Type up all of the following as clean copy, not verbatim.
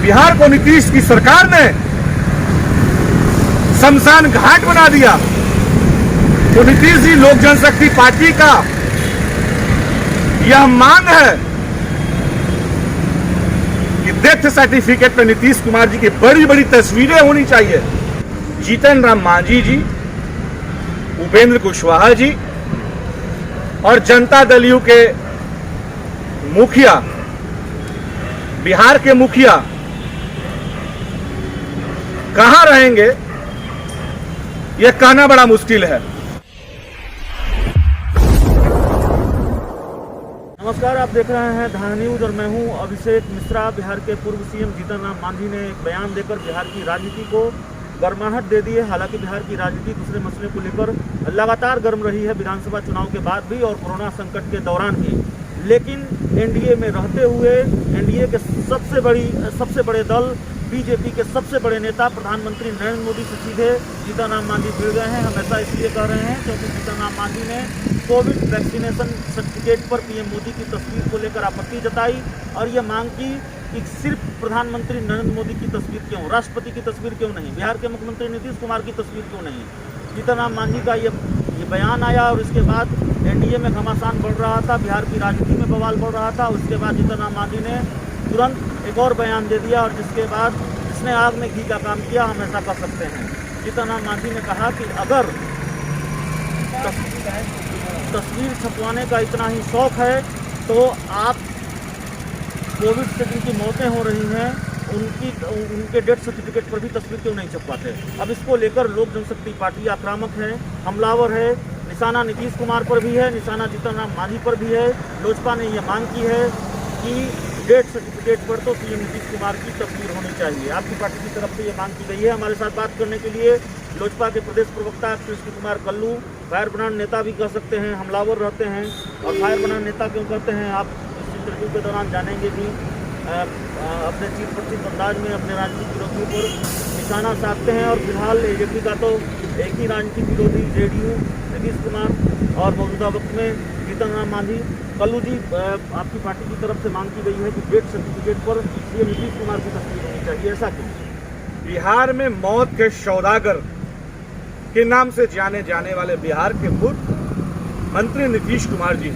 बिहार को नीतीश की सरकार ने शमशान घाट बना दिया। तो नीतीश जी लोक जनशक्ति पार्टी का यह मांग है कि डेथ सर्टिफिकेट पर नीतीश कुमार जी की बड़ी बड़ी तस्वीरें होनी चाहिए। जीतन राम मांझी जी, उपेंद्र कुशवाहा जी और जनता दल यू के मुखिया, बिहार के मुखिया कहां रहेंगे यह कहना बड़ा मुश्किल है। नमस्कार, आप देख रहे हैं धान न्यूज और मैं हूं अभिषेक मिश्रा। बिहार के पूर्व सीएम जीतन राम मांझी ने एक बयान देकर बिहार की राजनीति को गर्माहट दे दी है। हालांकि बिहार की राजनीति दूसरे मसले को लेकर लगातार गर्म रही है, विधानसभा चुनाव के बाद भी और कोरोना संकट के दौरान भी। लेकिन एनडीए में रहते हुए एनडीए के सबसे बड़े दल बीजेपी के सबसे बड़े नेता प्रधानमंत्री नरेंद्र मोदी से सीधे जीतन राम मांझी भिड़ गए हैं। हम ऐसा इसलिए कह रहे हैं क्योंकि जीतन राम मांझी ने कोविड वैक्सीनेशन सर्टिफिकेट पर पीएम मोदी की तस्वीर को लेकर आपत्ति जताई और ये मांग की कि सिर्फ प्रधानमंत्री नरेंद्र मोदी की तस्वीर क्यों, राष्ट्रपति की तस्वीर क्यों नहीं, बिहार के मुख्यमंत्री नीतीश कुमार की तस्वीर क्यों नहीं। जीतन राम मांझी का ये बयान आया और इसके बाद एनडीए में घमासान बढ़ रहा था, बिहार की राजनीति में बवाल बढ़ रहा था। उसके बाद जीतन राम मांझी ने तुरंत एक और बयान दे दिया और जिसके बाद जिसने आग में घी का काम किया, हम ऐसा कर सकते हैं। जीतन राम मांझी ने कहा कि अगर तस्वीर छपवाने का इतना ही शौक है तो आप कोविड से जिनकी मौतें हो रही हैं उनके डेथ सर्टिफिकेट पर भी तस्वीर क्यों नहीं छपवाते। अब इसको लेकर लोक जनशक्ति पार्टी आक्रामक है, हमलावर है। निशाना नीतीश कुमार पर भी है, निशाना जीतन राम मांझी पर भी है। लोजपा ने यह मांग की है कि डेथ सर्टिफिकेट पर तो सीएम नीतीश कुमार की तस्वीर होनी चाहिए। आपकी पार्टी की तरफ से ये मांग की गई है। हमारे साथ बात करने के लिए लोजपा के प्रदेश प्रवक्ता कृष्ण कुमार कल्लू, फायर ब्रांड नेता भी कह सकते हैं, हमलावर रहते हैं और फायर ब्रांड नेता क्यों कहते हैं आप इस इंटरव्यू के दौरान जानेंगे भी। अपने चीफ प्रचित अंदाज में अपने राजनीतिक विरोधियों पर निशाना साधते हैं और फिलहाल एजेपी का तो एक ही राजनीतिक विरोधी जेडीयू नीतीश कुमार और मौजूदा वक्त में जीतन राम मांझी। कल्लू जी, आपकी पार्टी की तरफ से मांग की गई है कि डेथ सर्टिफिकेट पर सीएम नीतीश कुमार की तस्वीर होनी चाहिए, ऐसा क्यों? बिहार में मौत के सौदागर के नाम से जाने जाने वाले बिहार के पूर्व मंत्री नीतीश कुमार जी,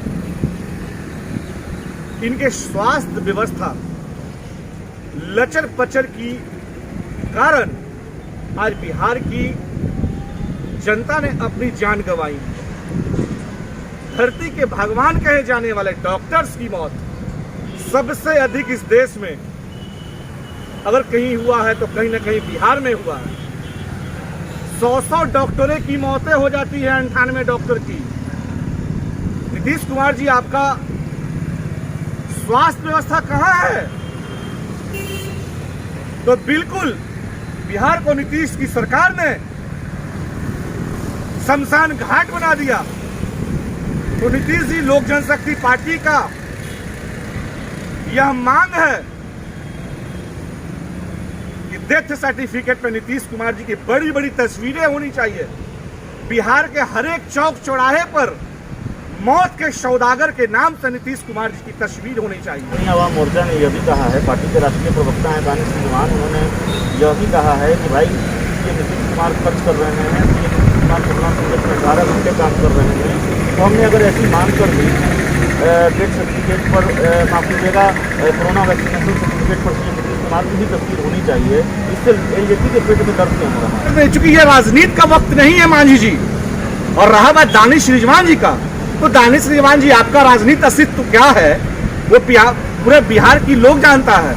इनके स्वास्थ्य व्यवस्था लचर पचर की कारण आज बिहार की जनता ने अपनी जान गंवाई। धरती के भगवान कहे जाने वाले डॉक्टर्स की मौत सबसे अधिक इस देश में अगर कहीं हुआ है तो कहीं ना कहीं बिहार में हुआ है। 100 डॉक्टरों की मौतें हो जाती है, 98 डॉक्टर की। नीतीश कुमार जी, आपका स्वास्थ्य व्यवस्था कहां है? तो बिल्कुल बिहार को नीतीश की सरकार ने शमशान घाट बना दिया। तो नीतीश जी लोक जनशक्ति पार्टी का यह मांग है कि डेथ सर्टिफिकेट पर नीतीश कुमार जी की बड़ी बड़ी तस्वीरें होनी चाहिए। बिहार के हर एक चौक चौराहे पर मौत के सौदागर के नाम से नीतीश कुमार जी की तस्वीर होनी चाहिए। आवाम मोर्चा ने यह भी कहा है, पार्टी के राष्ट्रीय प्रवक्ता हैं दानिश रिजवान, उन्होंने यह भी कहा है कि भाई ये नीतीश कुमार खर्च कर रहे हैं, ये नीतीश कुमार कोरोना संकट में 12 घंटे काम कर रहे हैं। तो हमने अगर ऐसी मांग कर दी डेथ सर्टिफिकेट पर, माफ कीजिएगा, कोरोना वैक्सीनेशन सर्टिफिकेट पर सीएम नीतीश कुमार की भी तस्वीर होनी चाहिए, इससे एलजेपी के पेट में दर्द क्यों हो रहा है? चूंकि यह राजनीति का वक्त नहीं है मांझी जी, और रहा बात दानिश रिजवान जी का, तो दानिश रिजवान जी, आपका राजनीतिक अस्तित्व क्या है वो पूरे बिहार की लोग जानता है।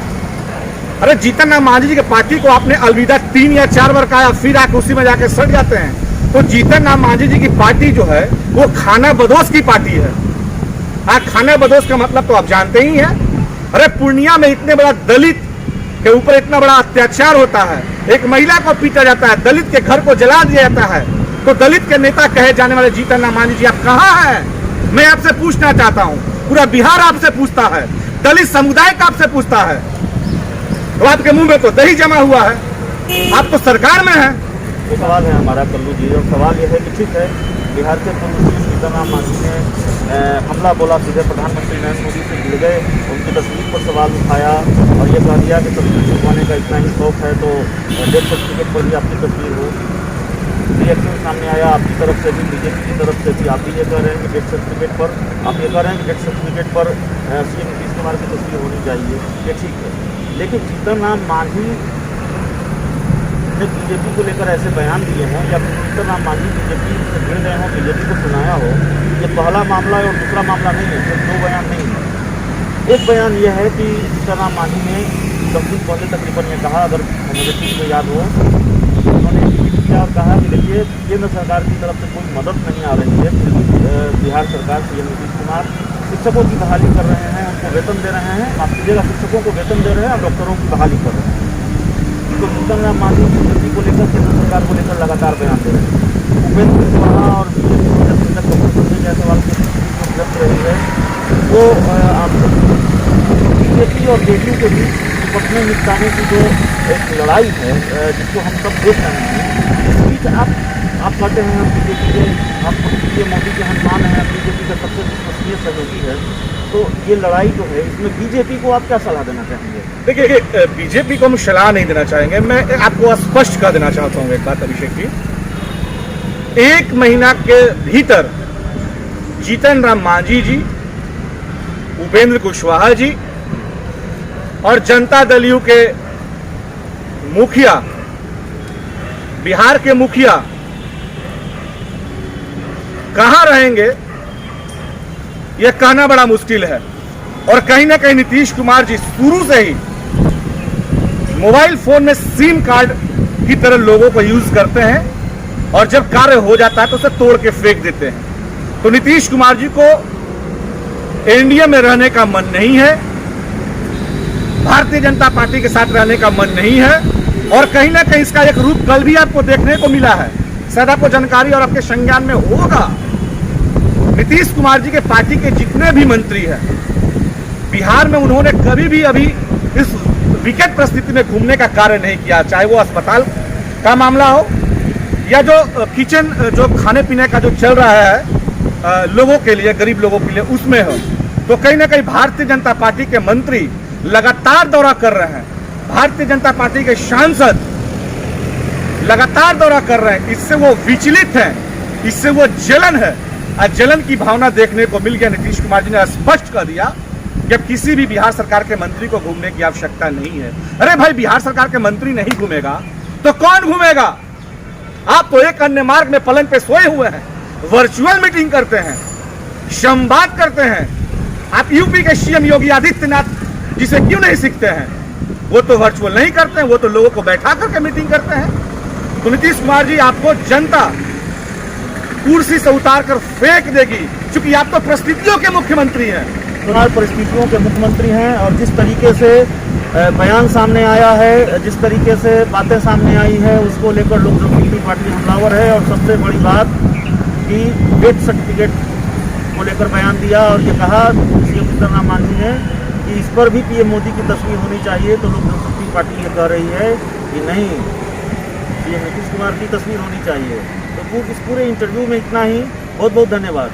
अरे जीतन राम मांझी जी की पार्टी को आपने अलविदा 3 या 4 बार कहा, फिर आके उसी में जाके सड़ जाते हैं। तो जीतन राम मांझी जी की पार्टी जो है वो खाना बदोश की पार्टी है। खाना बदोश का मतलब तो आप जानते ही हैं। अरे पूर्णिया में इतने बड़ा दलित के ऊपर इतना बड़ा अत्याचार होता है, एक महिला को पीटा जाता है, दलित के घर को जला दिया जाता है, तो दलित के नेता कहे जाने वाले जीतन राम मांझी जी, आप कहां हैं? मैं आपसे पूछना चाहता हूं, पूरा बिहार आपसे पूछता है, दलित समुदाय का आपसे पूछता है। तो आपके मुंह में तो दही जमा हुआ है, आप तो सरकार में हैं। सवाल है हमारा कल्लू जी, और सवाल यह है कि ठीक है, बिहार के पूर्व जीतन राम मांझी ने हमला बोला, सीधे प्रधानमंत्री नरेंद्र मोदी से भिड़ गए, उनकी तस्वीर पर सवाल उठाया और ये कह दिया कि तस्वीर छुपवाने का इतना ही शौक है तो डेथ सर्टिफिकेट पर भी आपकी तस्वीर हो। रिएक्शन सामने आया आपकी तरफ से भी, बीजेपी की तरफ से भी। आप भी ये कह रहे हैं कि डेथ सर्टिफिकेट पर, आप ये कह रहे हैं कि डेथ सर्टिफिकेट पर सीएम नीतीश कुमार की तस्वीर होनी चाहिए, ये ठीक है। लेकिन जीतन राम मांझी ने बीजेपी को लेकर ऐसे बयान दिए हैं या फिर जीतन राम मांझी बीजेपी से भिड़ गए हों, बीजेपी को सुनाया हो, ये पहला मामला है और दूसरा मामला नहीं है, सिर्फ दो बयान नहीं है। एक बयान यह है कि जीतन राम मांझी ने 10 दिन पहले तकरीबन ये कहा, अगर मुझे ठीक से याद हो, उन्होंने ट्वीट किया और कहा कि देखिए केंद्र सरकार की तरफ से कोई मदद नहीं आ रही है, बिहार सरकार सीएम नीतीश कुमार शिक्षकों की बहाली कर रहे हैं, उनको वेतन दे रहे हैं, माफ कीजिएगा शिक्षकों को वेतन दे रहे हैं और डॉक्टरों की बहाली कर रहे हैं। तो जीतन राम मांझी बीजेपी को लेकर, केंद्र सरकार को लेकर लगातार बयान दे रहे हैं। उपेंद्र कुशवाहा और बीजेपी के संगठन डॉक्टर संजय जायसवाल की व्यक्त रही है, वो बीजेपी और जेडीयू के बीच निपटने निपटाने की जो एक लड़ाई है जिसको हम सब देख रहे हैं, इस बीच आप कहते हैं हम बीजेपी के, हम पीएम मोदी के हनुमान हैं, बीजेपी का सबसे विश्वसनीय सहयोगी है, तो ये लड़ाई जो है इसमें बीजेपी को आप क्या सलाह देना चाहेंगे? देखिए, बीजेपी को हम सलाह नहीं देना चाहेंगे, मैं आपको स्पष्ट कर देना चाहता हूँ एक बात अभिषेक जी। 1 महीना के भीतर जीतन राम मांझी जी, उपेंद्र कुशवाहा जी और जनता दल यू के मुखिया, बिहार के मुखिया कहां रहेंगे यह कहना बड़ा मुश्किल है। और कहीं ना कहीं नीतीश कुमार जी शुरू से ही मोबाइल फोन में सिम कार्ड की तरह लोगों को यूज करते हैं और जब कार्य हो जाता है तो उसे तोड़ के फेंक देते हैं। तो नीतीश कुमार जी को एनडीए में रहने का मन नहीं है, भारतीय जनता पार्टी के साथ रहने का मन नहीं है और कहीं ना कहीं इसका एक रूप कल भी आपको देखने को मिला है, शायद आपको जानकारी और आपके संज्ञान में होगा। नीतीश कुमार जी के पार्टी के जितने भी मंत्री हैं, बिहार में उन्होंने कभी भी अभी इस विकट परिस्थिति में घूमने का कार्य नहीं किया, चाहे वो अस्पताल का मामला हो या जो किचन जो खाने पीने का जो चल रहा है लोगों के लिए, गरीब लोगों के लिए, उसमें हो। तो कहीं ना कहीं भारतीय जनता पार्टी के मंत्री लगातार दौरा कर रहे हैं, भारतीय जनता पार्टी के सांसद लगातार दौरा कर रहे हैं, इससे वो विचलित हैं, इससे वो जलन है और जलन की भावना देखने को मिल गया। नीतीश कुमार जी ने स्पष्ट कर दिया कि अब किसी भी बिहार सरकार के मंत्री को घूमने की आवश्यकता नहीं है। अरे भाई, बिहार सरकार के मंत्री नहीं घूमेगा तो कौन घूमेगा? आप तो एक अन्य मार्ग में पलंग पे सोए हुए हैं, वर्चुअल मीटिंग करते हैं, संवाद करते हैं। आप यूपी के सीएम योगी आदित्यनाथ जिसे क्यों नहीं सीखते हैं? वो तो वर्चुअल नहीं करते हैं, वो तो लोगों को बैठा करके मीटिंग करते हैं। तो नीतीश कुमार जी, आपको जनता कुर्सी से उतार कर फेंक देगी, क्योंकि आप तो परिस्थितियों के मुख्यमंत्री हैं। चुनाव परिस्थितियों के मुख्यमंत्री हैं और जिस तरीके से बयान सामने आया है, जिस तरीके से बातें सामने आई है, उसको लेकर लोक जनशक्ति पार्टी हमलावर है। और सबसे बड़ी बात कि डेथ सर्टिफिकेट को लेकर बयान दिया और ये कहा सीएम जीतन राम मांझी ने कि इस पर भी पीएम मोदी की तस्वीर होनी चाहिए। तो लोक जनशक्ति पार्टी ये कह रही है कि नहीं, सीएम नीतीश कुमार की तस्वीर होनी चाहिए। तो इस पूरे इंटरव्यू में इतना ही। बहुत बहुत धन्यवाद।